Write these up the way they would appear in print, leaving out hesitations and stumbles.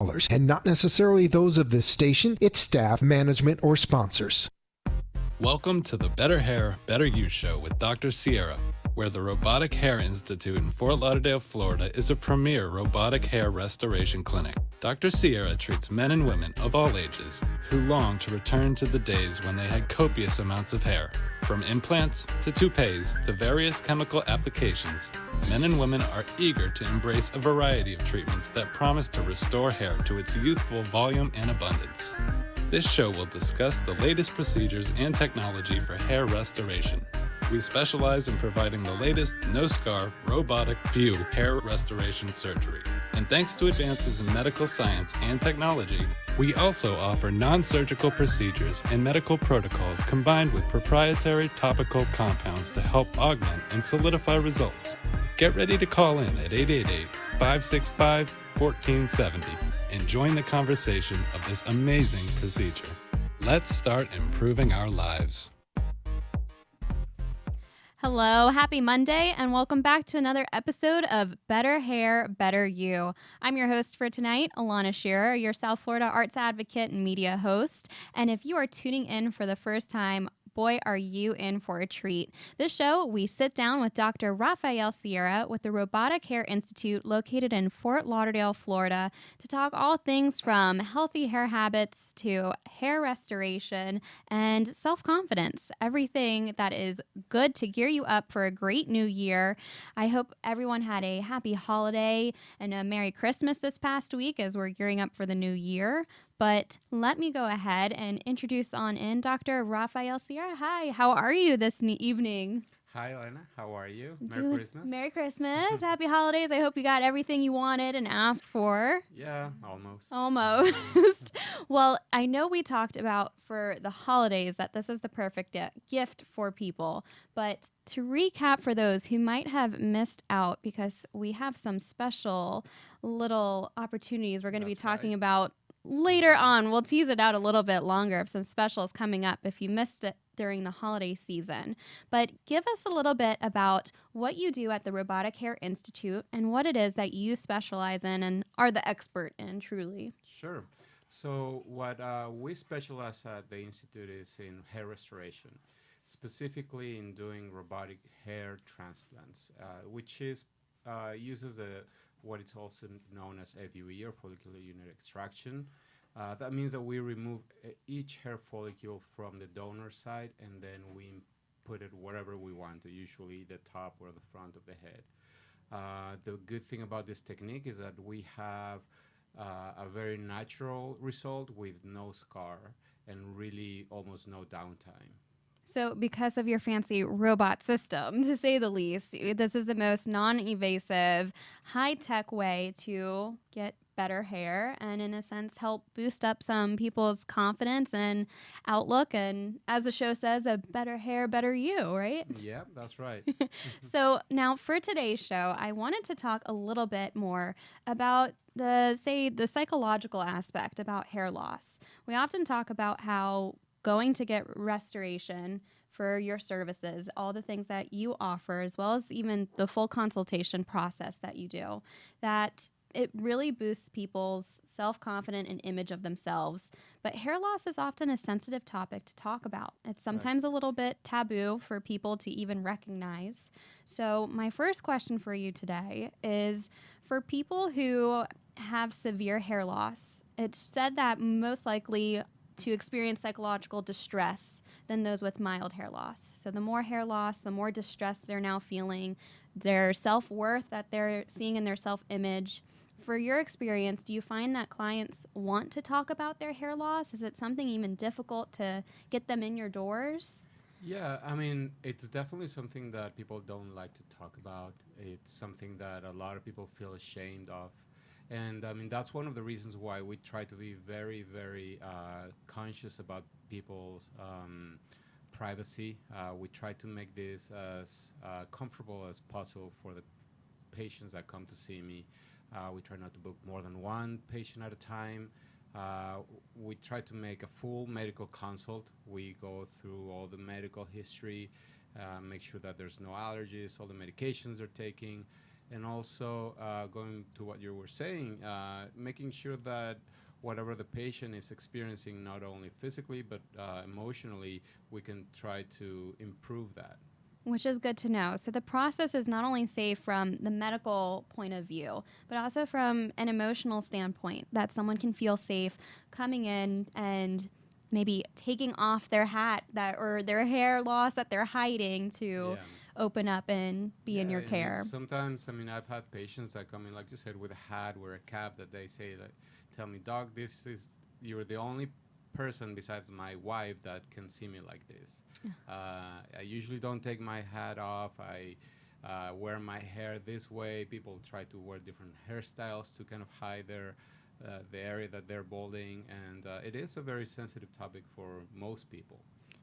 and not necessarily those of this station, its staff, management, or sponsors. Welcome to the Better Hair, Better You show with Dr. Sierra, where the Robotic Hair Institute in Fort Lauderdale, Florida is a premier robotic hair restoration clinic. Dr. Sierra treats men and women of all ages who long to return to the days when they had copious amounts of hair. From implants to toupees to various chemical applications, men and women are eager to embrace a variety of treatments that promise to restore hair to its youthful volume and abundance. This show will discuss the latest procedures and technology for hair restoration. We specialize in providing the latest no-scar, robotic view hair restoration surgery. And thanks to advances in medical science and technology, we also offer non-surgical procedures and medical protocols combined with proprietary topical compounds to help augment and solidify results. Get ready to call in at 888-565-1470 and join the conversation of this amazing procedure. Let's start improving our lives. Hello, happy Monday, and welcome back to another episode of Better Hair, Better You. I'm your host for tonight, Alana Shearer, your South Florida arts advocate and media host. And if you are tuning in for the first time, boy, are you in for a treat. This show, we sit down with Dr. Rafael Sierra with the Robotic Hair Institute located in Fort Lauderdale, Florida, to talk all things from healthy hair habits to hair restoration and self-confidence, everything that is good to gear you up for a great new year. I hope everyone had a happy holiday and a Merry Christmas this past week as we're gearing up for the new year. But let me go ahead and introduce on in Dr. Rafael Sierra. Hi, how are you this evening? Hi, Elena. How are you? Merry Christmas. Merry Christmas. Happy holidays. I hope you got everything you wanted and asked for. Yeah, almost. Almost. Well, I know we talked about for the holidays that this is the perfect gift for people. But to recap for those who might have missed out, because we have some special little opportunities we're going to be talking about later on. We'll tease it out a little bit longer of some specials coming up if you missed it during the holiday season. But give us a little bit about what you do at the Robotic Hair Institute and what it is that you specialize in and are the expert in, truly. Sure. So what we specialize at the Institute is in hair restoration, specifically in doing robotic hair transplants, which is uses what is also known as FUE, or follicular unit extraction. That means that we remove each hair follicle from the donor side, and then we put it wherever we want to, usually the top or the front of the head. The good thing about this technique is that we have a very natural result with no scar and really almost no downtime. So because of your fancy robot system, to say the least, this is the most non-invasive, high-tech way to get better hair and, in a sense, help boost up some people's confidence and outlook. And as the show says, a better hair, better you, right? Yeah, that's right. So now for today's show, I wanted to talk a little bit more about the psychological aspect about hair loss. We often talk about how going to get restoration for your services, all the things that you offer, as well as even the full consultation process that you do, that it really boosts people's self-confidence and image of themselves. But hair loss is often a sensitive topic to talk about. It's sometimes a little bit taboo for people to even recognize. So my first question for you today is, for people who have severe hair loss, it's said that most likely to experience psychological distress than those with mild hair loss. So the more hair loss, the more distress they're now feeling, their self-worth that they're seeing in their self-image. For your experience, do you find that clients want to talk about their hair loss? Is it something even difficult to get them in your doors? Yeah, I mean, it's definitely something that people don't like to talk about. It's something that a lot of people feel ashamed of. And I mean, that's one of the reasons why we try to be very, very conscious about people's privacy. We try to make this as comfortable as possible for the patients that come to see me. We try not to book more than one patient at a time. We try to make a full medical consult. We go through all the medical history, make sure that there's no allergies, all the medications they're taking, And also, going to what you were saying, making sure that whatever the patient is experiencing, not only physically but emotionally, we can try to improve that. Which is good to know. So the process is not only safe from the medical point of view, but also from an emotional standpoint, that someone can feel safe coming in and maybe taking off their hat that or their hair loss that they're hiding to Yeah. open up and be in Yeah, your and care. sometimes, I mean, I've had patients that come in, like you said, with a hat or a cap that they say, like, tell me, doc, you're the only person besides my wife that can see me like this. I usually don't take my hat off. I wear my hair this way. People try to wear different hairstyles to kind of hide the area that they're balding, and it is a very sensitive topic for most people.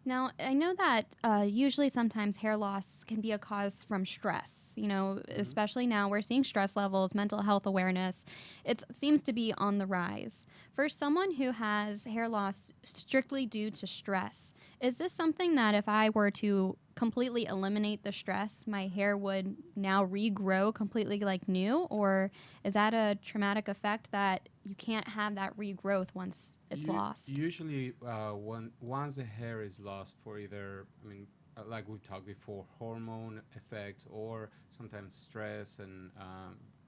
Now, I know that usually sometimes hair loss can be a cause from stress. Hmm. Especially now we're seeing stress levels, mental health awareness. It seems to be on the rise. For someone who has hair loss strictly due to stress, is this something that if I were to completely eliminate the stress, my hair would now regrow completely like new? Or is that a traumatic effect that you can't have that regrowth once it's lost? Usually, once the hair is lost for either, I mean, like we talked before, hormone effects or sometimes stress and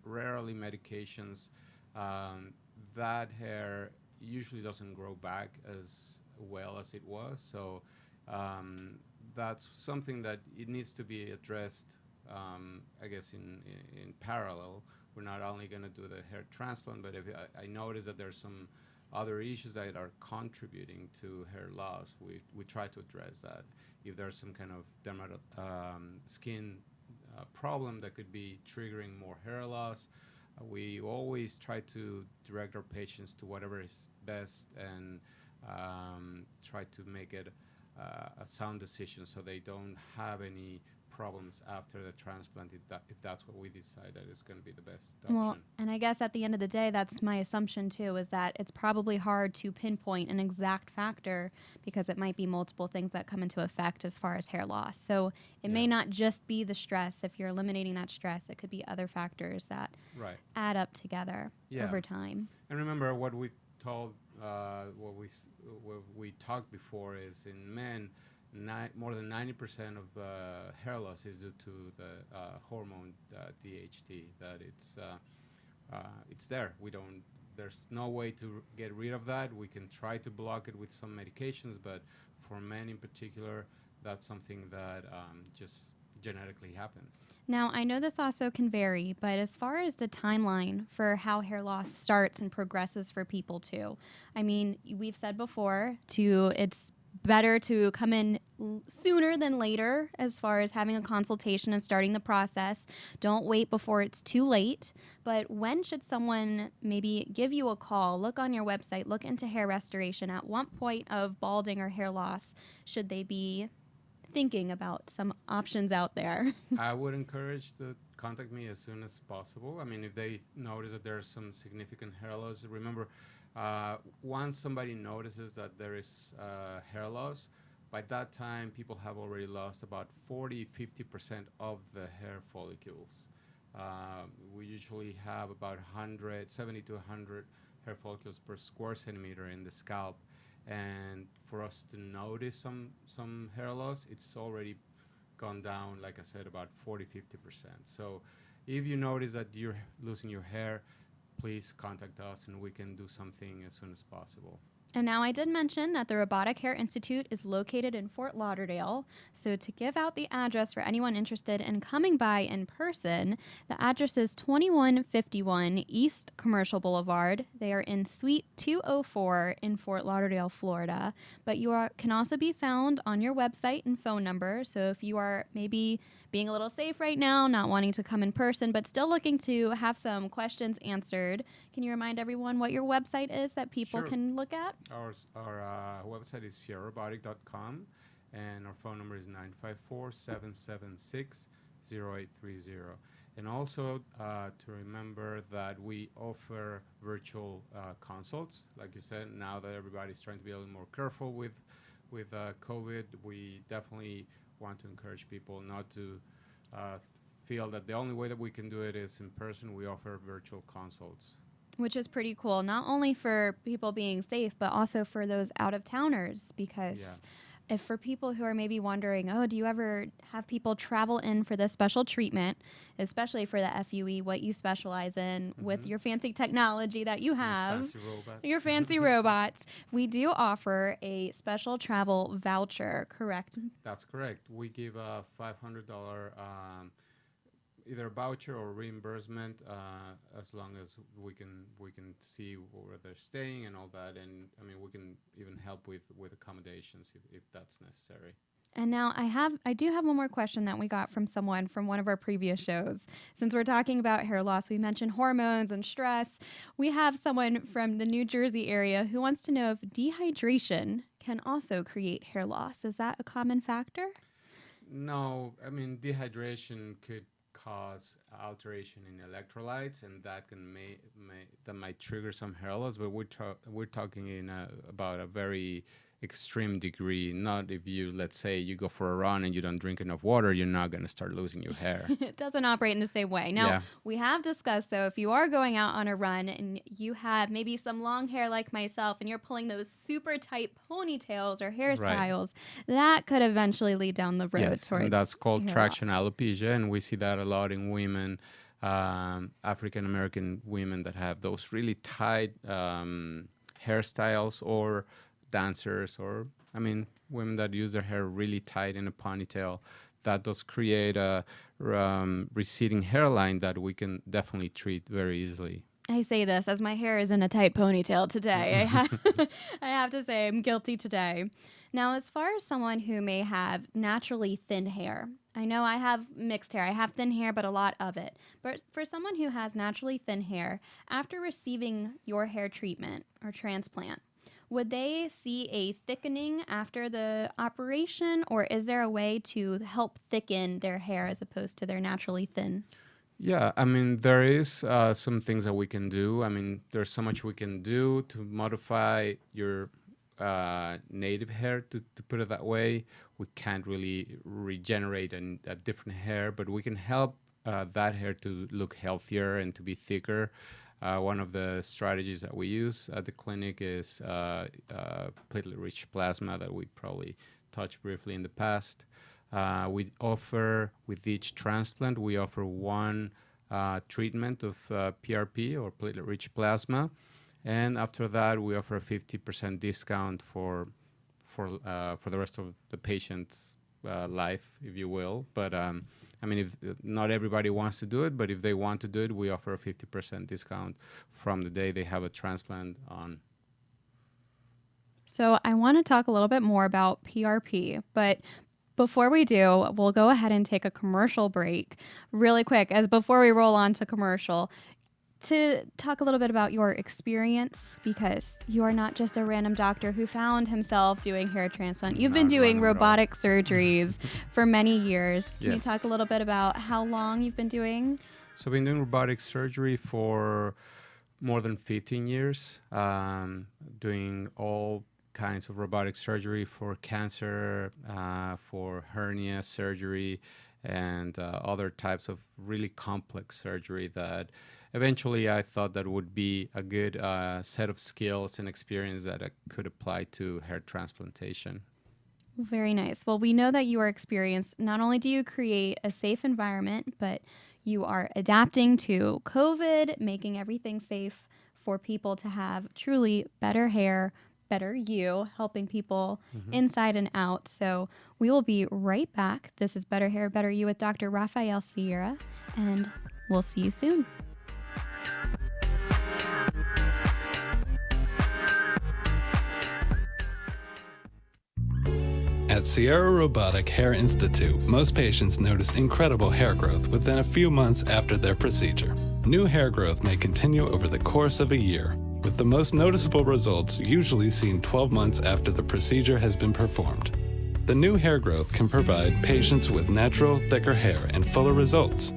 rarely medications, um, that hair usually doesn't grow back as well as it was. So um, that's something that it needs to be addressed. I guess in parallel, we're not only going to do the hair transplant, but if I notice that there's some other issues that are contributing to hair loss, we try to address that. If there's some kind of skin problem that could be triggering more hair loss, we always try to direct our patients to whatever is best and try to make it a sound decision so they don't have any problems after the transplant if that's what we decide that is going to be the best Well, option. and I guess at the end of the day, that's my assumption too, is that it's probably hard to pinpoint an exact factor because it might be multiple things that come into effect as far as hair loss. So it Yeah. may not just be the stress. If you're eliminating that stress, it could be other factors that Right. add up together Yeah. over time. And remember what we told, what we talked before is in men, more than 90% of hair loss is due to the hormone DHT. That it's there. We don't. There's no way to get rid of that. We can try to block it with some medications, but for men in particular, that's something that just genetically happens. Now, I know this also can vary, but as far as the timeline for how hair loss starts and progresses for people too, I mean, we've said before it's better to come in sooner than later as far as having a consultation and starting the process. Don't wait before it's too late. But when should someone maybe give you a call, look on your website, look into hair restoration? At what point of balding or hair loss should they be thinking about some options out there? I would encourage to contact me as soon as possible. I mean, if they notice that there's some significant hair loss, remember, once somebody notices that there is hair loss, by that time, people have already lost about 40-50% of the hair follicles. We usually have about 70 to 100 hair follicles per square centimeter in the scalp. And for us to notice some hair loss, it's already gone down, like I said, about 40-50%. So if you notice that you're losing your hair, please contact us and we can do something as soon as possible. And now I did mention that the Robotic Hair Institute is located in Fort Lauderdale. So to give out the address for anyone interested in coming by in person, the address is 2151 East Commercial Boulevard. They are in Suite 204 in Fort Lauderdale, Florida. But can also be found on your website and phone number. So if you are maybe being a little safe right now, not wanting to come in person, but still looking to have some questions answered, can you remind everyone what your website is that people Sure. can look at? Our website is sierrarobotic.com and our phone number is 954-776-0830. And also to remember that we offer virtual consults. Like you said, now that everybody's trying to be a little more careful with COVID, we definitely want to encourage people not to feel that the only way that we can do it is in person. We offer virtual consults. Which is pretty cool, not only for people being safe, but also for those out-of-towners, because if for people who are maybe wondering, oh, do you ever have people travel in for this special treatment, especially for the FUE, what you specialize in with your fancy technology that you have, your fancy robots, we do offer a special travel voucher, correct? That's correct. We give a $500 either voucher or reimbursement, as long as we can see where they're staying and all that, and I mean we can even help with accommodations if that's necessary. And now I do have one more question that we got from someone from one of our previous shows. Since we're talking about hair loss, we mentioned hormones and stress. We have someone from the New Jersey area who wants to know if dehydration can also create hair loss. Is that a common factor? No, I mean dehydration could cause alteration in electrolytes, and that can that might trigger some hair loss. But we're talking about a very extreme degree. Not if you, let's say, you go for a run and you don't drink enough water, you're not going to start losing your hair. It doesn't operate in the same way. Now, we have discussed, though, if you are going out on a run and you have maybe some long hair like myself and you're pulling those super tight ponytails or hairstyles, that could eventually lead down the road towards and that's called traction loss. alopecia, and we see that a lot in women, African-American women that have those really tight hairstyles, or dancers, or I mean women that use their hair really tight in a ponytail. That does create a receding hairline that we can definitely treat very easily. I say this as my hair is in a tight ponytail today. I have to say I'm guilty today. Now, as far as someone who may have naturally thin hair, I know I have mixed hair. I have thin hair, but a lot of it. But for someone who has naturally thin hair, after receiving your hair treatment or transplant, would they see a thickening after the operation, or is there a way to help thicken their hair as opposed to their naturally thin? Yeah, I mean, there is some things that we can do. I mean, there's so much we can do to modify your native hair, to put it that way. We can't really regenerate a different hair, but we can help that hair to look healthier and to be thicker. One of the strategies that we use at the clinic is platelet-rich plasma that we probably touched briefly in the past. We offer, with each transplant, we offer one treatment of PRP, or platelet-rich plasma, and after that we offer a 50% discount for the rest of the patient's life, if you will. But I mean, if not everybody wants to do it, but if they want to do it, we offer a 50% discount from the day they have a transplant on. So I want to talk a little bit more about PRP, but before we do, we'll go ahead and take a commercial break really quick, as before we roll on to commercial, to talk a little bit about your experience, because you are not just a random doctor who found himself doing hair transplant. You've been doing robotic surgeries for many years. Can you talk a little bit about how long you've been doing? So I've been doing robotic surgery for more than 15 years, doing all kinds of robotic surgery for cancer, for hernia surgery, and other types of really complex surgery that eventually I thought that would be a good set of skills and experience that I could apply to hair transplantation. Very nice. Well, we know that you are experienced. Not only do you create a safe environment, but you are adapting to COVID, making everything safe for people to have truly better hair, better you, helping people inside and out. So we will be right back. This is Better Hair, Better You with Dr. Rafael Sierra, and we'll see you soon. At Sierra Robotic Hair Institute, most patients notice incredible hair growth within a few months after their procedure. New hair growth may continue over the course of a year, with the most noticeable results usually seen 12 months after the procedure has been performed. The new hair growth can provide patients with natural, thicker hair and fuller results.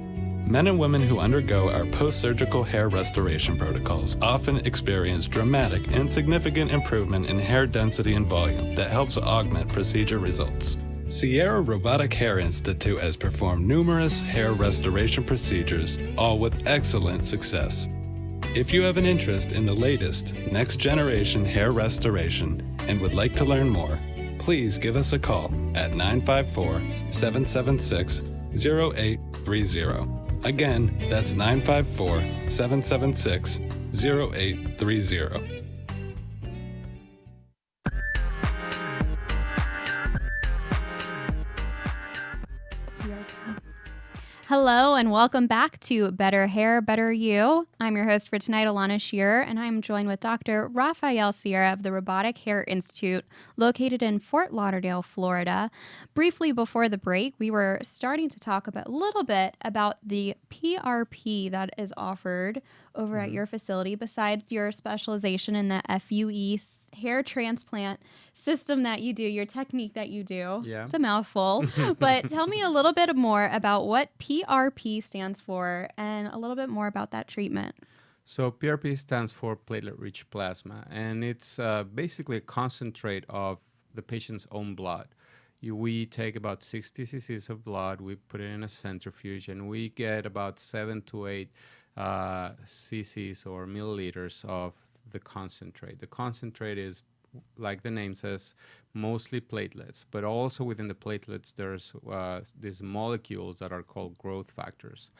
Men and women who undergo our post-surgical hair restoration protocols often experience dramatic and significant improvement in hair density and volume that helps augment procedure results. Sierra Robotic Hair Institute has performed numerous hair restoration procedures, all with excellent success. If you have an interest in the latest, next generation hair restoration and would like to learn more, please give us a call at 954-776-0830. Again, that's 954-776-0830. Hello and welcome back to Better Hair, Better You. I'm your host for tonight, Alana Shearer, and I'm joined with Dr. Rafael Sierra of the Robotic Hair Institute, located in Fort Lauderdale, Florida. Briefly before the break, we were starting to talk a little bit about the PRP that is offered over at your facility, besides your specialization in the FUE hair transplant system that you do, your technique that you do. Yeah. It's a mouthful. But tell me a little bit more about what PRP stands for and a little bit more about that treatment. So PRP stands for platelet-rich plasma, and it's basically a concentrate of the patient's own blood. We take about 60 cc's of blood, we put it in a centrifuge, and we get about 7 to 8 cc's or milliliters of the concentrate. The concentrate is, like the name says, mostly platelets, but also within the platelets there's these molecules that are called growth factors.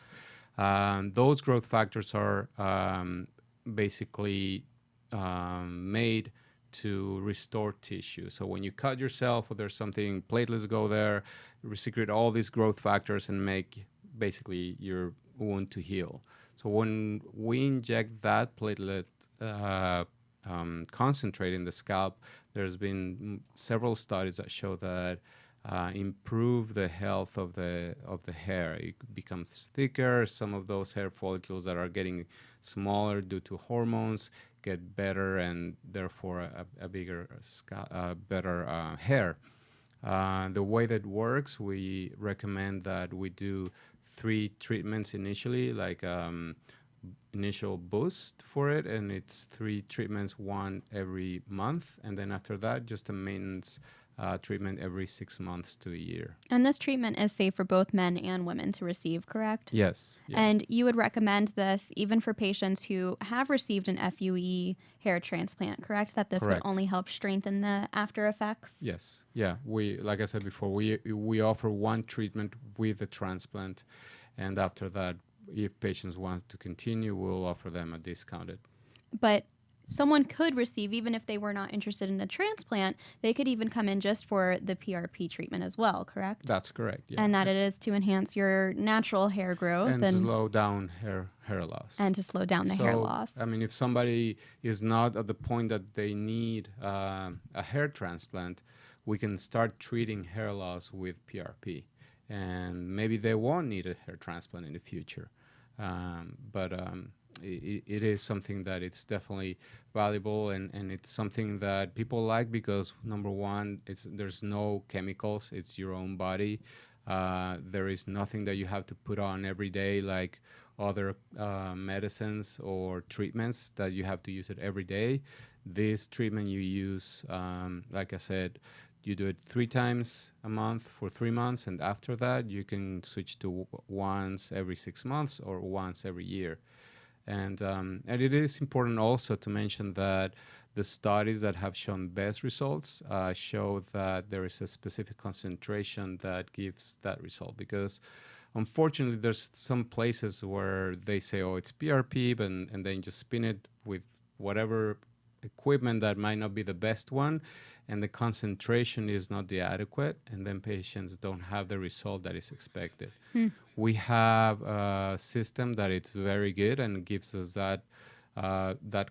Those growth factors are basically made to restore tissue. So when you cut yourself or there's something, platelets go there, secrete all these growth factors and make basically your wound to heal. So when we inject that platelet concentrate in the scalp, there's been several studies that show that improve the health of the hair. It becomes thicker. Some of those hair follicles that are getting smaller due to hormones get better, and therefore a bigger, better hair. The way that works, we recommend that we do 3 treatments initially, like initial boost for it, and it's 3 treatments, 1 every month, and then after that just a maintenance treatment every 6 months to a year. And this treatment is safe for both men and women to receive, correct? Yes. Yeah. And you would recommend this even for patients who have received an FUE hair transplant, correct? That this Correct. would only help strengthen the after effects? Yes. Yeah. We, like I said before, we offer 1 treatment with the transplant, and after that, if patients want to continue, we'll offer them a discounted. But someone could receive, even if they were not interested in the transplant, they could even come in just for the PRP treatment as well, correct? That's correct. Yeah. And that it is to enhance your natural hair growth and slow down hair loss. and to slow down the hair loss. I mean, if somebody is not at the point that they need a hair transplant, we can start treating hair loss with PRP. And maybe they won't need a hair transplant in the future. But it is something that it's definitely valuable, and it's something that people like because, number one, there's no chemicals. It's your own body. There is nothing that you have to put on every day like other medicines or treatments that you have to use it every day. This treatment you use, like I said, you do it 3 times a month for 3 months, and after that you can switch to once every 6 months or once every year. And it is important also to mention that the studies that have shown best results show that there is a specific concentration that gives that result, because unfortunately there's some places where they say, oh, it's PRP, and then just spin it with whatever equipment that might not be the best one, and the concentration is not the adequate, and then patients don't have the result that is expected. We have a system that it's very good and gives us that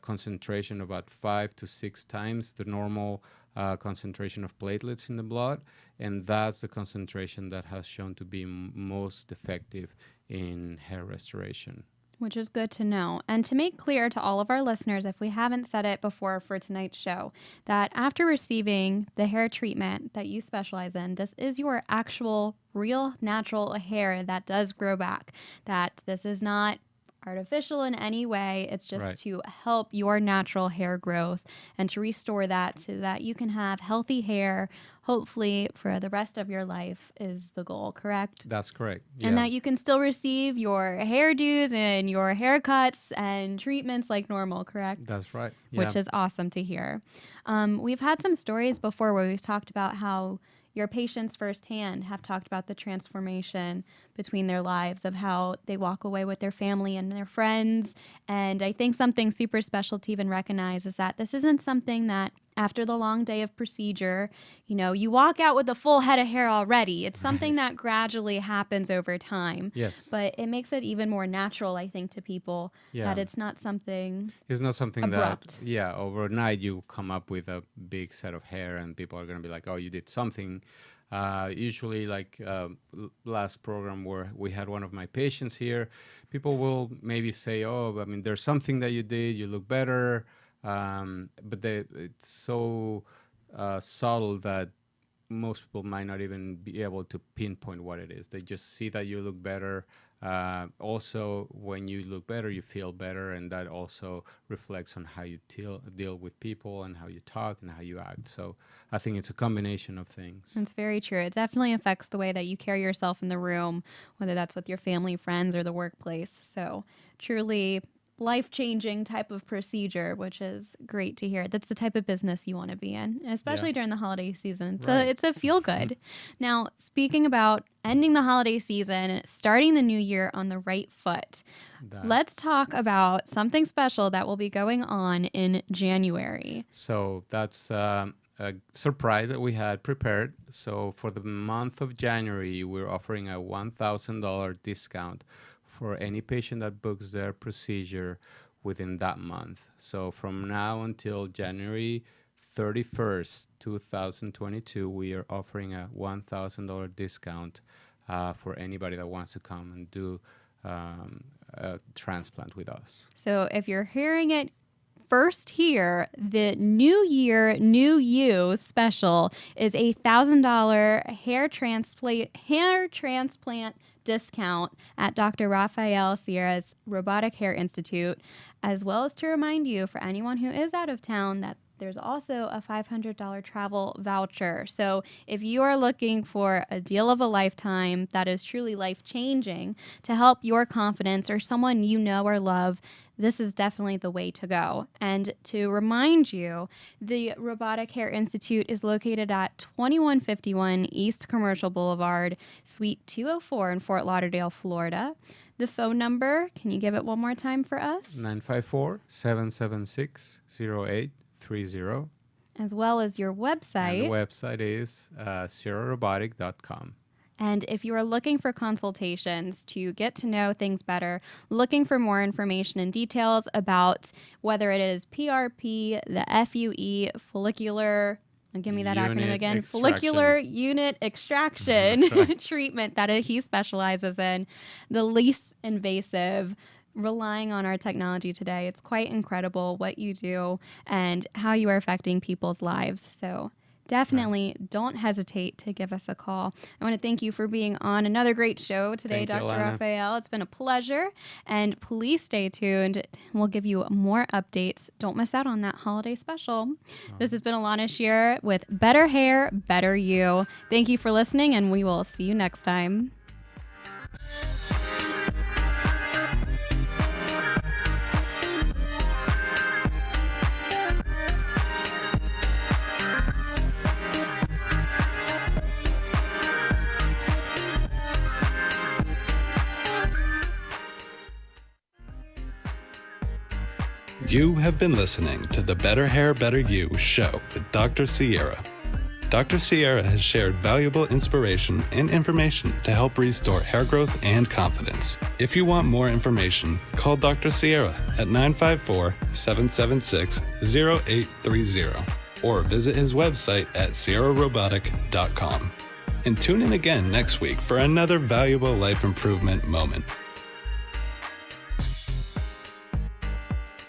concentration about 5 to 6 times the normal concentration of platelets in the blood, and that's the concentration that has shown to be most effective in hair restoration. Which is good to know. And to make clear to all of our listeners, if we haven't said it before for tonight's show, that after receiving the hair treatment that you specialize in, this is your actual, real, natural hair that does grow back. That this is not artificial in any way. It's just Right. to help your natural hair growth and to restore that so that you can have healthy hair, hopefully for the rest of your life is the goal, correct? That's correct. And that you can still receive your hairdos and your haircuts and treatments like normal, correct? That's right. Which is awesome to hear. We've had some stories before where we've talked about how your patients firsthand have talked about the transformation between their lives, of how they walk away with their family and their friends. And I think something super special to even recognize is that this isn't something that after the long day of procedure, you walk out with a full head of hair already. It's something that gradually happens over time. Yes. But it makes it even more natural, I think, to people that it's not something It's not something abrupt. that, overnight you come up with a big set of hair and people are going to be like, oh, you did something. Usually, like last program where we had one of my patients here, people will maybe say, oh, I mean, there's something that you did, you look better. But it's so subtle that most people might not even be able to pinpoint what it is. They just see that you look better. Also, when you look better, you feel better, and that also reflects on how you deal with people and how you talk and how you act. So I think it's a combination of things. It's very true. It definitely affects the way that you carry yourself in the room, whether that's with your family, friends, or the workplace. So truly life-changing type of procedure, which is great to hear. That's the type of business you want to be in, especially during the holiday season. So it's a feel-good. Now, speaking about ending the holiday season, starting the new year on the right foot, let's talk about something special that will be going on in January. So that's a surprise that we had prepared. So for the month of January, we're offering a $1,000 discount for any patient that books their procedure within that month. So from now until January 31st, 2022, we are offering a $1,000 discount for anybody that wants to come and do a transplant with us. So if you're hearing it first here, the New Year, New You special is a $1,000 hair transplant discount at Dr. Rafael Sierra's Robotic Hair Institute, as well as to remind you, for anyone who is out of town, that there's also a $500 travel voucher. So if you are looking for a deal of a lifetime that is truly life-changing to help your confidence or someone you know or love, this is definitely the way to go. And to remind you, the Robotic Hair Institute is located at 2151 East Commercial Boulevard, Suite 204 in Fort Lauderdale, Florida. The phone number, can you give it one more time for us? 954-776-0830. As well as your website. And the website is sierrarobotic.com. And if you are looking for consultations to get to know things better, looking for more information and details about whether it is PRP, the FUE, follicular, and give me that acronym again, extraction. follicular unit extraction Right. treatment that he specializes in, the least invasive, relying on our technology today. It's quite incredible what you do and how you are affecting people's lives. So definitely don't hesitate to give us a call. I want to thank you for being on another great show today, Thank you, Dr. Alana. Rafael. It's been a pleasure. And please stay tuned. We'll give you more updates. Don't miss out on that holiday special. This has been Alana Shearer with Better Hair, Better You. Thank you for listening, and we will see you next time. You have been listening to the Better Hair, Better You show with Dr. Sierra. Dr. Sierra has shared valuable inspiration and information to help restore hair growth and confidence. If you want more information, call Dr. Sierra at 954-776-0830 or visit his website at sierrarobotic.com. And tune in again next week for another valuable life improvement moment.